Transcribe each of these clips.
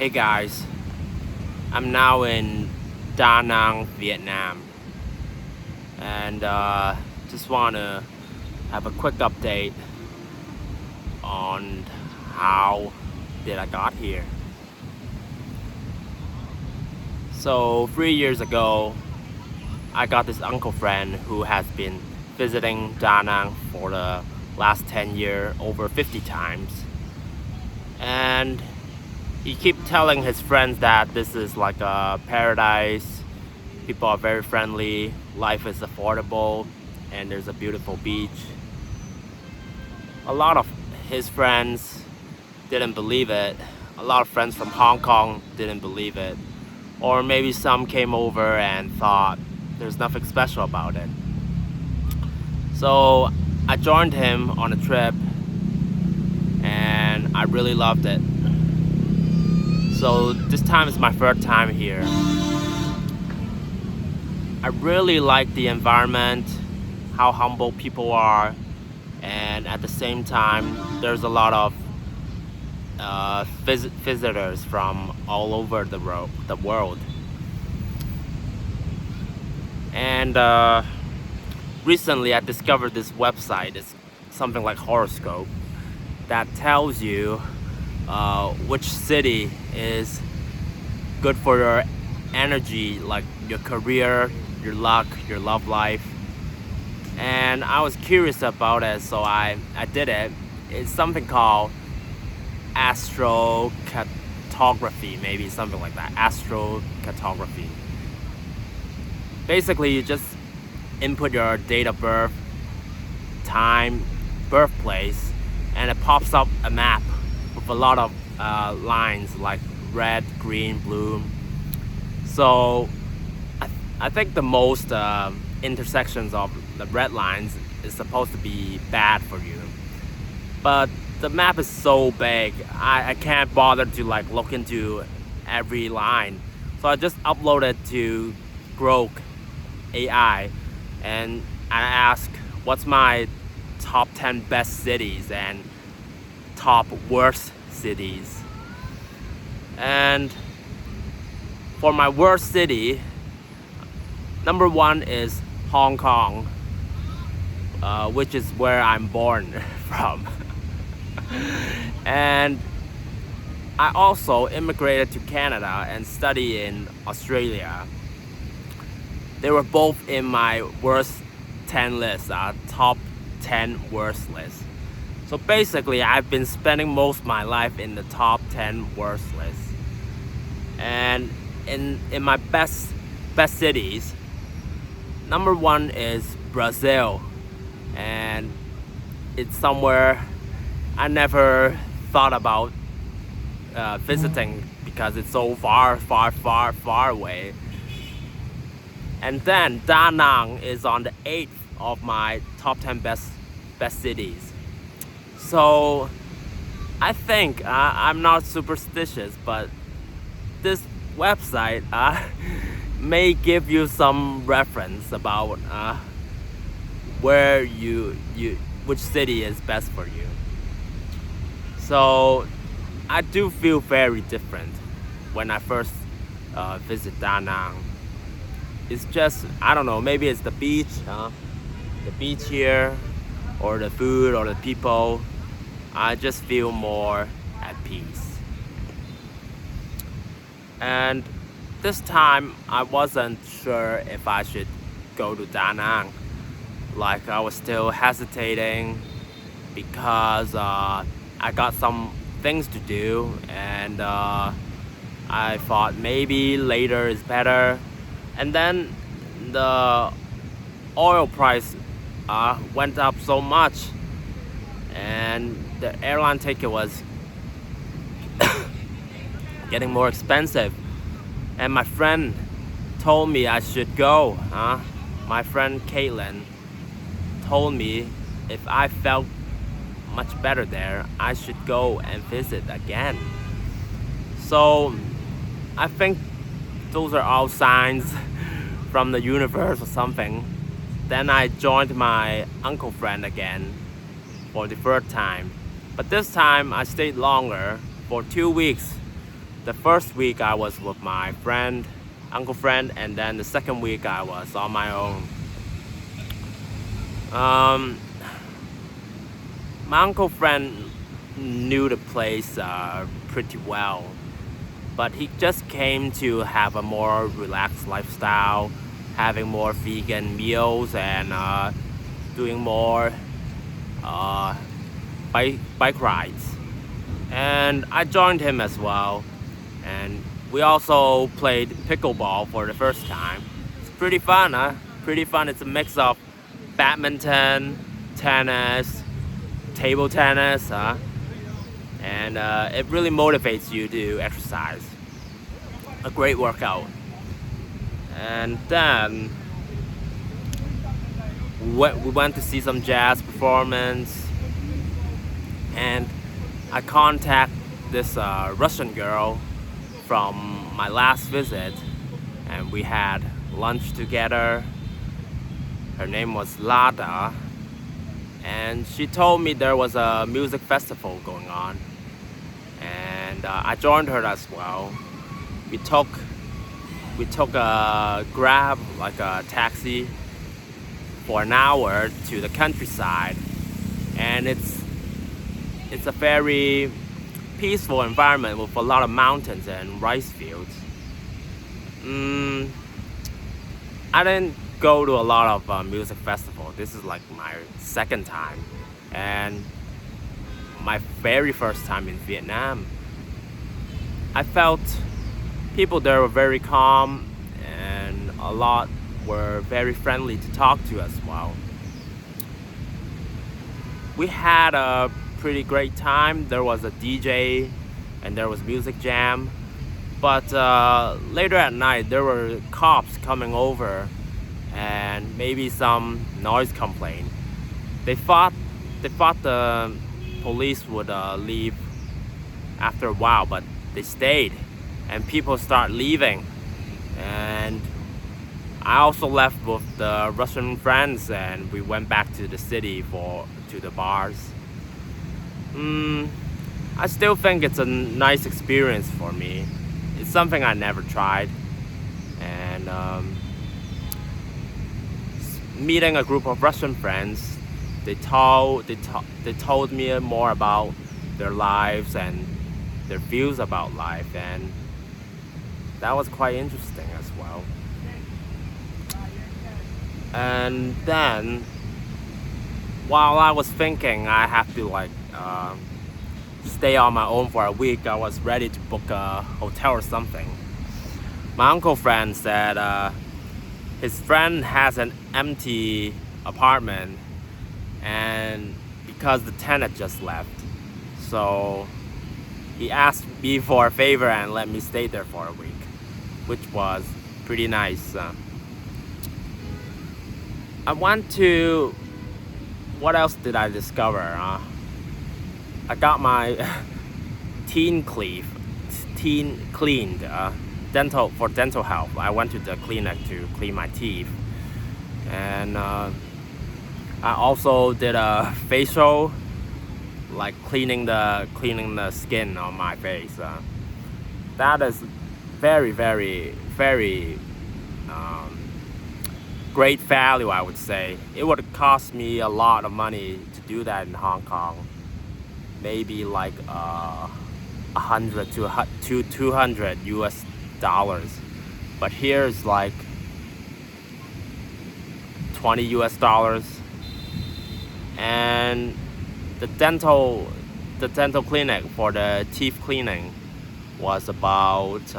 Hey guys, I'm now in Da Nang, Vietnam, and just want to have a quick update on how did I got here. So 3 years ago, I got this uncle friend who has been visiting Da Nang for the last 10 years over 50 times, and he keep telling his friends that this is like a paradise. People are very friendly, life is affordable, and there's a beautiful beach. A lot of his friends didn't believe it. A lot of friends from Hong Kong didn't believe it. Or maybe some came over and thought there's nothing special about it. So I joined him on a trip and I really loved it. So this time is my third time here. I really like the environment, how humble people are, and at the same time there's a lot of visitors from all over the world. And recently I discovered this website. It's something like horoscope that tells you which city is good for your energy, like your career, your luck, your love life. And I was curious about it, so I did it. It's something called astrocatography, maybe something like that. Astrocatography. Basically, you just input your date of birth, time, birthplace, and it pops up a map with a lot of lines like red, green, blue. So I think the most intersections of the red lines is supposed to be bad for you. But the map is so big, I can't bother to like look into every line. So I just uploaded to Grok AI and I asked what's my top 10 best cities and top worst cities. And for my worst city, number one is Hong Kong, which is where I'm born from. And I also immigrated to Canada and studied in Australia. They were both in my worst 10 list, top 10 worst list. So basically, I've been spending most of my life in the top 10 worst list. And in my best cities, number one is Brazil, and it's somewhere I never thought about visiting because it's so far away. And then Da Nang is on the 8th of my top 10 best cities. So I think I'm not superstitious, but this website may give you some reference about where which city is best for you. So I do feel very different when I first visit Da Nang. It's just, I don't know, maybe it's the beach here, or the food, or the people. I just feel more at peace. And this time I wasn't sure if I should go to Da Nang. Like, I was still hesitating because I got some things to do, and I thought maybe later is better. And then the oil price went up so much, and the airline ticket was getting more expensive. And my friend told me I should go. My friend Caitlin told me if I felt much better there, I should go and visit again. So I think those are all signs from the universe or something. Then I joined my uncle friend again for the third time. But this time I stayed longer for 2 weeks The first week I was with my friend, uncle friend, and then the second week I was on my own. My uncle friend knew the place pretty well, but he just came to have a more relaxed lifestyle, having more vegan meals and doing more bike rides. And I joined him as well, and we also played pickleball for the first time. It's pretty fun, huh? Pretty fun. It's a mix of badminton, tennis, table tennis, huh? And it really motivates you to exercise. A great workout. And then we went to see some jazz performance, and I contact this Russian girl from my last visit, and we had lunch together. Her name was Lada, and she told me there was a music festival going on, and I joined her as well. We took a Grab, like a taxi, for an hour to the countryside, and it's a very peaceful environment with a lot of mountains and rice fields. I didn't go to a lot of music festivals. This is like my second time, and my very first time in Vietnam. I felt people there were very calm, and a lot were very friendly to talk to as well. We had a pretty great time. There was a DJ and there was music jam, but later at night there were cops coming over and maybe some noise complaint. They thought the police would leave after a while, but they stayed, and people start leaving. And I also left with the Russian friends, and we went back to the city to the bars. I still think it's a nice experience for me. It's something I never tried, and meeting a group of Russian friends, they told me more about their lives and their views about life, and that was quite interesting as well. And then, while I was thinking I have to stay on my own for a week, I was ready to book a hotel or something. My uncle friend said his friend has an empty apartment, and because the tenant just left, so he asked me for a favor and let me stay there for a week, which was pretty nice. I went to, what else did I discover? I got my teeth cleaned for dental health. I went to the clinic to clean my teeth, and I also did a facial, like cleaning the skin on my face. That is very, very, very great value, I would say. It would cost me a lot of money to do that in Hong Kong. Maybe like 100 to 200 US dollars. But here is like 20 US dollars. And the dental clinic for the teeth cleaning was about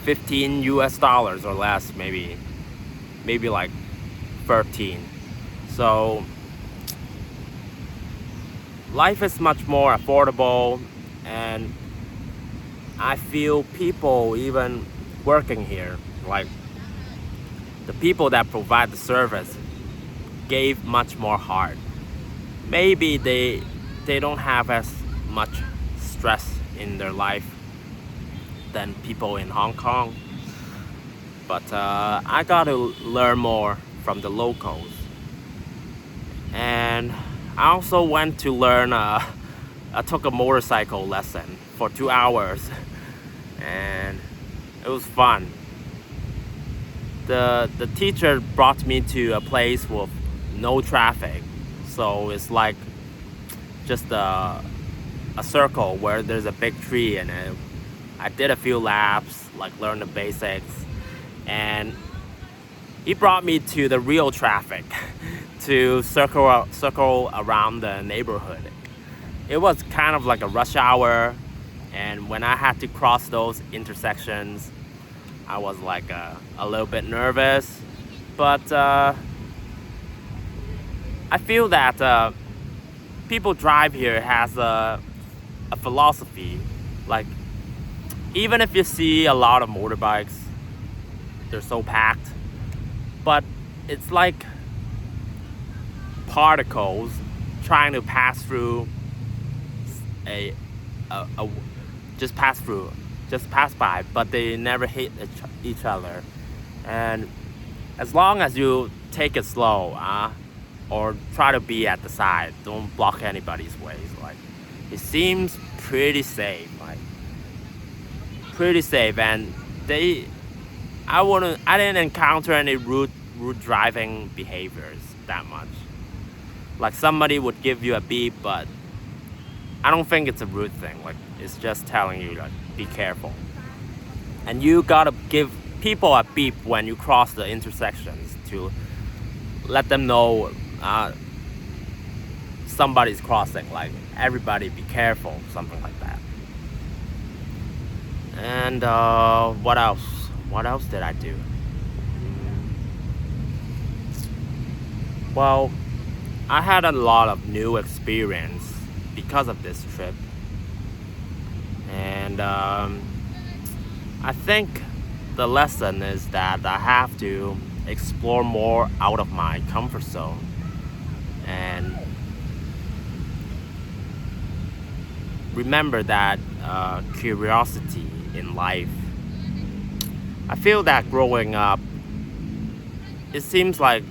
15 US dollars or less, maybe like 13. So life is much more affordable, and I feel people even working here, like the people that provide the service, gave much more heart. Maybe they don't have as much stress in their life than people in Hong Kong, but I got to learn more from the locals, and I also went to learn, I took a motorcycle lesson for 2 hours, and it was fun. The teacher brought me to a place with no traffic, so it's like just a circle where there's a big tree in it. I did a few laps, like learned the basics, and he brought me to the real traffic to circle around the neighborhood. It was kind of like a rush hour, and when I had to cross those intersections, I was like a little bit nervous, but I feel that people drive here has a philosophy. Like, even if you see a lot of motorbikes, they're so packed, but it's like particles trying to pass through just pass by, but they never hit each other. And as long as you take it slow, or try to be at the side, don't block anybody's ways. Like, it seems pretty safe, and I didn't encounter any rude driving behaviors that much. Like, somebody would give you a beep, but I don't think it's a rude thing. Like, it's just telling you, like, be careful. And you gotta give people a beep when you cross the intersections to let them know somebody's crossing. Like, everybody be careful, something like that. And what else? What else did I do? Well, I had a lot of new experience because of this trip, and I think the lesson is that I have to explore more out of my comfort zone and remember that curiosity in life. I feel that growing up, it seems like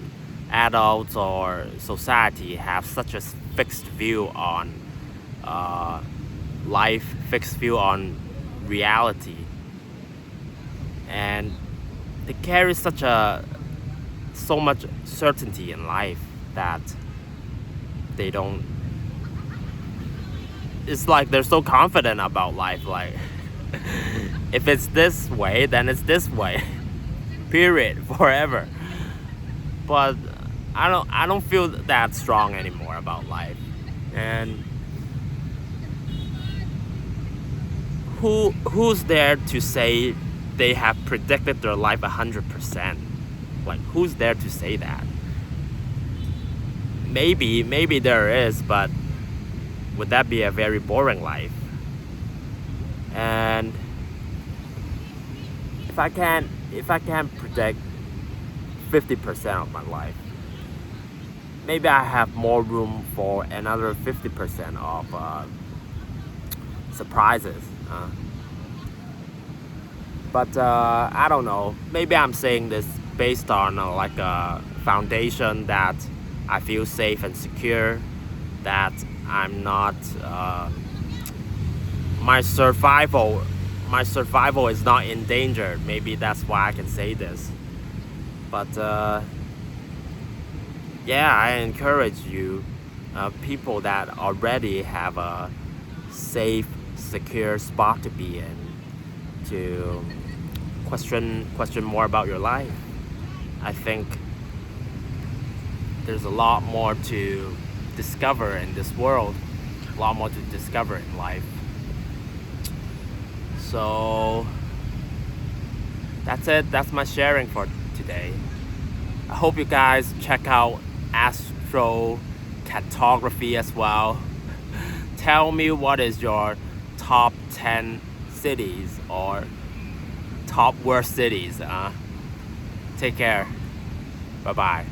adults or society have such a fixed view on life, fixed view on reality, and they carry so much certainty in life that they don't. It's like they're so confident about life. Like, if it's this way, then it's this way. Period. Forever. But I don't feel that strong anymore about life. And who's there to say they have predicted their life 100%? Like, who's there to say that? Maybe there is, but would that be a very boring life? And if I can predict 50% of my life, maybe I have more room for another 50% of surprises. But I don't know. Maybe I'm saying this based on like a foundation that I feel safe and secure, that I'm not my survival is not endangered. Maybe that's why I can say this. But yeah, I encourage you, people that already have a safe, secure spot to be in, to question more about your life. I think there's a lot more to discover in this world, a lot more to discover in life. So that's it. That's my sharing for today. I hope you guys check out astrocatography as well. Tell me what is your top 10 cities or top worst cities. Take care. Bye bye.